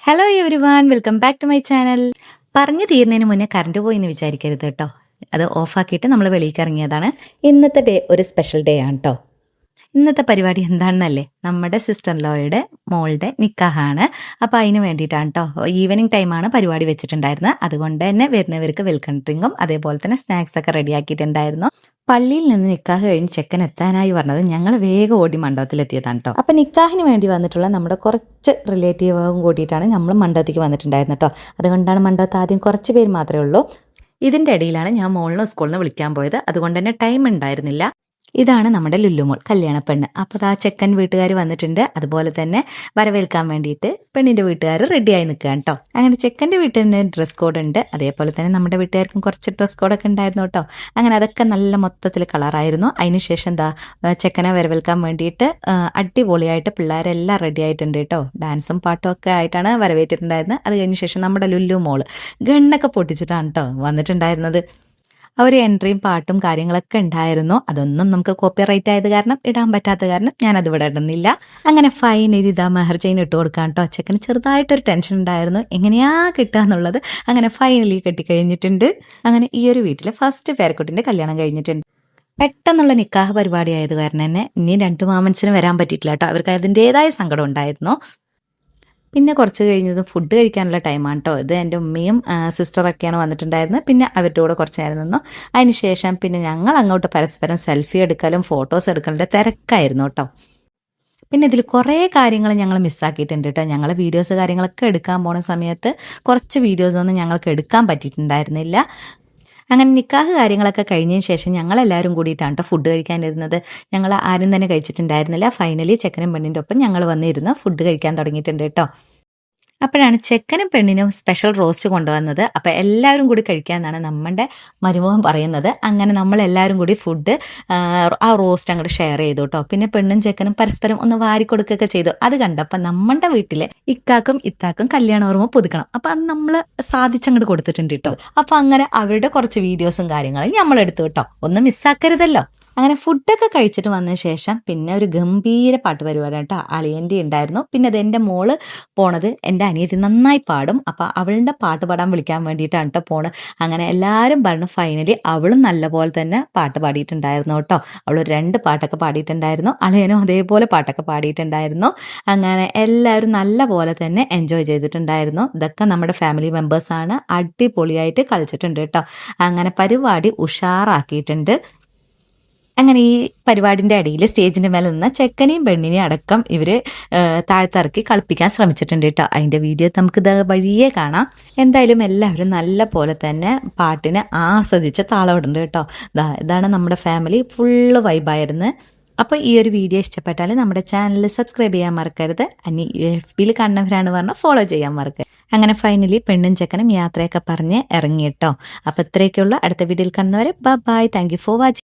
Hello everyone, welcome back to my channel. പറഞ്ഞു തീരുന്നതിന് മുന്നേ കറണ്ട് പോയി എന്ന് വിചാരിക്കരുത് കേട്ടോ. അത് ഓഫാക്കിയിട്ട് നമ്മൾ വെളിയിലേക്ക് ഇറങ്ങിയതാണ്. ഇന്നത്തെ ഡേ ഒരു സ്പെഷ്യൽ ഡേ ആണ് കേട്ടോ. ഇന്നത്തെ പരിപാടി എന്താണെന്നല്ലേ, നമ്മുടെ സിസ്റ്റർ ലോയുടെ മോളുടെ നിക്കാഹാണ്. അപ്പോൾ അതിന് വേണ്ടിയിട്ടാണ് കേട്ടോ. ഈവനിങ് ടൈമാണ് പരിപാടി വെച്ചിട്ടുണ്ടായിരുന്നത്. അതുകൊണ്ട് തന്നെ വരുന്നവർക്ക് വെൽക്കം ഡ്രിങ്കും അതേപോലെ തന്നെ സ്നാക്സ് ഒക്കെ റെഡിയാക്കിയിട്ടുണ്ടായിരുന്നു. പള്ളിയിൽ നിന്ന് നിക്കാഹ് കഴിഞ്ഞ് ചെക്കൻ എത്താനായി പറഞ്ഞത് ഞങ്ങൾ വേഗം ഓടി മണ്ഡപത്തിലെത്തിയതാണ് കേട്ടോ. അപ്പം നിക്കാഹിന് വേണ്ടി വന്നിട്ടുള്ള നമ്മുടെ കുറച്ച് റിലേറ്റീവും കൂടിയിട്ടാണ് നമ്മൾ മണ്ഡപത്തേക്ക് വന്നിട്ടുണ്ടായിരുന്നത് കേട്ടോ. അതുകൊണ്ടാണ് മണ്ഡപത്തിൽ ആദ്യം കുറച്ച് പേര് മാത്രമേ ഉള്ളൂ. ഇതിൻ്റെ ഇടയിലാണ് ഞാൻ മോളിന് സ്കൂളിൽ നിന്ന് വിളിക്കാൻ പോയത്. അതുകൊണ്ട് തന്നെ ടൈം ഉണ്ടായിരുന്നില്ല. ഇതാണ് നമ്മുടെ ലുല്ലുമോൾ, കല്യാണ പെണ്ണ്. അപ്പോൾ ആ ചെക്കൻ വീട്ടുകാർ വന്നിട്ടുണ്ട്. അതുപോലെ തന്നെ വരവേൽക്കാൻ വേണ്ടിയിട്ട് പെണ്ണിൻ്റെ വീട്ടുകാർ റെഡിയായി നിൽക്കുകയാണ് കേട്ടോ. അങ്ങനെ ചെക്കൻ്റെ വീട്ടിൽ ഡ്രസ് കോഡ് ഉണ്ട്. അതേപോലെ തന്നെ നമ്മുടെ വീട്ടുകാർക്കും കുറച്ച് ഡ്രസ് കോഡൊക്കെ ഉണ്ടായിരുന്നു കേട്ടോ. അങ്ങനെ അതൊക്കെ നല്ല മൊത്തത്തിൽ കളറായിരുന്നു. അതിനുശേഷം എന്താ ചെക്കനെ വരവേൽക്കാൻ വേണ്ടിയിട്ട് അടിപൊളിയായിട്ട് പിള്ളേരെല്ലാം റെഡി ആയിട്ടുണ്ട് കേട്ടോ. ഡാൻസും പാട്ടും ഒക്കെ ആയിട്ടാണ് വരവേറ്റിട്ടുണ്ടായിരുന്നത്. അത് കഴിഞ്ഞ ശേഷം നമ്മുടെ ലുല്ലുമോൾ ഗണ്ണൊക്കെ പൊട്ടിച്ചിട്ടാണ് കേട്ടോ വന്നിട്ടുണ്ടായിരുന്നത്. അവർ എൻട്രിയും പാട്ടും കാര്യങ്ങളൊക്കെ ഉണ്ടായിരുന്നു. അതൊന്നും നമുക്ക് കോപ്പിറൈറ്റ് ആയത് കാരണം ഇടാൻ പറ്റാത്ത കാരണം ഞാനത് ഇവിടെ ഇടുന്നില്ല. അങ്ങനെ ഫൈനലി ഇതാ മെഹർ ചെയിൻ ഇട്ട് കൊടുക്കാൻ കേട്ടോ. ചെക്കന് ചെറുതായിട്ടൊരു ടെൻഷൻ ഉണ്ടായിരുന്നു, എങ്ങനെയാ കിട്ടുക എന്നുള്ളത്. അങ്ങനെ ഫൈനലി കെട്ടിക്കഴിഞ്ഞിട്ടുണ്ട്. അങ്ങനെ ഈ ഒരു വീട്ടിലെ ഫസ്റ്റ് പേരക്കുട്ടിൻ്റെ കല്യാണം കഴിഞ്ഞിട്ടുണ്ട്. പെട്ടെന്നുള്ള നിക്കാഹ് പരിപാടി ആയത് കാരണം തന്നെ ഇനി 2 മാമൻസിന് വരാൻ പറ്റിയിട്ടില്ല കേട്ടോ. അവർക്ക് അതിൻ്റെതായ സങ്കടം ഉണ്ടായിരുന്നു. പിന്നെ കുറച്ച് കഴിഞ്ഞത് ഫുഡ് കഴിക്കാനുള്ള ടൈമാണ് കേട്ടോ. ഇത് എൻ്റെ ഉമ്മയും സിസ്റ്ററൊക്കെയാണ് വന്നിട്ടുണ്ടായിരുന്നത്. പിന്നെ അവരുടെ കൂടെ കുറച്ച് നേരം നിന്നു. അതിന് ശേഷം പിന്നെ ഞങ്ങൾ അങ്ങോട്ട് പരസ്പരം സെൽഫി എടുക്കലും ഫോട്ടോസ് എടുക്കലിൻ്റെ തിരക്കായിരുന്നു കേട്ടോ. പിന്നെ ഇതിൽ കുറേ കാര്യങ്ങൾ ഞങ്ങൾ മിസ്സാക്കിയിട്ടുണ്ട് കേട്ടോ. ഞങ്ങൾ വീഡിയോസ് കാര്യങ്ങളൊക്കെ എടുക്കാൻ പോണ സമയത്ത് കുറച്ച് വീഡിയോസൊന്നും ഞങ്ങൾക്ക് എടുക്കാൻ പറ്റിയിട്ടുണ്ടായിരുന്നില്ല. അങ്ങനെ നിക്കാഹ് കാര്യങ്ങളൊക്കെ കഴിഞ്ഞതിന് ശേഷം ഞങ്ങളെല്ലാവരും കൂടിയിട്ടാണ് കേട്ടോ ഫുഡ് കഴിക്കാനിരുന്നത്. ഞങ്ങൾ ആരും തന്നെ കഴിച്ചിട്ടുണ്ടായിരുന്നില്ല. ഫൈനലി ചെക്കനും പെണ്ണിൻ്റെ ഒപ്പം ഞങ്ങൾ വന്നിരുന്ന് ഫുഡ് കഴിക്കാൻ തുടങ്ങിയിട്ടുണ്ട് കേട്ടോ. അപ്പോഴാണ് ചെക്കനും പെണ്ണിനും സ്പെഷ്യൽ റോസ്റ്റ് കൊണ്ടുവന്നത്. അപ്പോൾ എല്ലാവരും കൂടി കഴിക്കാമെന്നാണ് നമ്മുടെ മരുമകൻ പറയുന്നത്. അങ്ങനെ നമ്മളെല്ലാവരും കൂടി ഫുഡ് ആ റോസ്റ്റ് അങ്ങോട്ട് ഷെയർ ചെയ്തു കേട്ടോ. പിന്നെ പെണ്ണും ചെക്കനും പരസ്പരം ഒന്ന് വാരിക്കൊടുക്കുകയൊക്കെ ചെയ്തു. അത് കണ്ടപ്പോൾ നമ്മുടെ വീട്ടിലെ ഇക്കാക്കും ഇത്താക്കും കല്യാണ ഓർമ്മ പുതുക്കണം. അപ്പം അത് നമ്മൾ സാധിച്ചങ്ങോട്ട് കൊടുത്തിട്ടുണ്ട് കേട്ടോ. അപ്പോൾ അങ്ങനെ അവരുടെ കുറച്ച് വീഡിയോസും കാര്യങ്ങളും നമ്മളെടുത്തു കേട്ടോ. ഒന്നും മിസ്സാക്കരുതല്ലോ. അങ്ങനെ ഫുഡൊക്കെ കഴിച്ചിട്ട് വന്ന ശേഷം പിന്നെ ഒരു ഗംഭീര പാട്ട് പരിപാടി കേട്ടോ. അളിയൻ്റെ ഉണ്ടായിരുന്നു. പിന്നെ അത് എൻ്റെ മോള് പോണത്, എൻ്റെ അനിയത്തി നന്നായി പാടും. അപ്പോൾ അവളുടെ പാട്ട് പാടാൻ വിളിക്കാൻ വേണ്ടിയിട്ടാണ് കേട്ടോ പോണത്. അങ്ങനെ എല്ലാവരും പറഞ്ഞു ഫൈനലി അവളും നല്ലപോലെ തന്നെ പാട്ട് പാടിയിട്ടുണ്ടായിരുന്നു കേട്ടോ. അവൾ 2 പാട്ടൊക്കെ പാടിയിട്ടുണ്ടായിരുന്നു. അളിയനും അതേപോലെ പാട്ടൊക്കെ പാടിയിട്ടുണ്ടായിരുന്നു. അങ്ങനെ എല്ലാവരും നല്ല പോലെ തന്നെ എൻജോയ് ചെയ്തിട്ടുണ്ടായിരുന്നു. ഇതൊക്കെ നമ്മുടെ ഫാമിലി മെമ്പേഴ്സാണ്. അടിപൊളിയായിട്ട് കളിച്ചിട്ടുണ്ട് കേട്ടോ. അങ്ങനെ പരിപാടി ഉഷാറാക്കിയിട്ടുണ്ട്. അങ്ങനെ ഈ പരിപാടിൻ്റെ ഇടയിൽ സ്റ്റേജിൻ്റെ മേലെ നിന്ന് ചെക്കനെയും പെണ്ണിനെയും അടക്കം ഇവർ താഴ്ത്തിറക്കി കളിപ്പിക്കാൻ ശ്രമിച്ചിട്ടുണ്ട് കേട്ടോ. അതിൻ്റെ വീഡിയോ നമുക്ക് ഇത് വഴിയേ കാണാം. എന്തായാലും എല്ലാവരും നല്ല പോലെ തന്നെ പാട്ടിനെ ആസ്വദിച്ച് താളമിടുന്നുണ്ട് കേട്ടോ. ഇതാണ് നമ്മുടെ ഫാമിലി, ഫുള്ള് വൈബായിരുന്നു. അപ്പോൾ ഈ ഒരു വീഡിയോ ഇഷ്ടപ്പെട്ടാൽ നമ്മുടെ ചാനൽ സബ്സ്ക്രൈബ് ചെയ്യാൻ മറക്കരുത്. ഇനി FBയിൽ കാണുന്നവരാണ് പറഞ്ഞാൽ ഫോളോ ചെയ്യാൻ മറക്കരുത്. അങ്ങനെ ഫൈനലി പെണ്ണും ചെക്കനും യാത്രയൊക്കെ പറഞ്ഞ് ഇറങ്ങി കേട്ടോ. അപ്പോൾ ഇത്രയൊക്കെയുള്ള അടുത്ത വീഡിയോയിൽ കാണുന്നവരെ bye. Thank you for watching.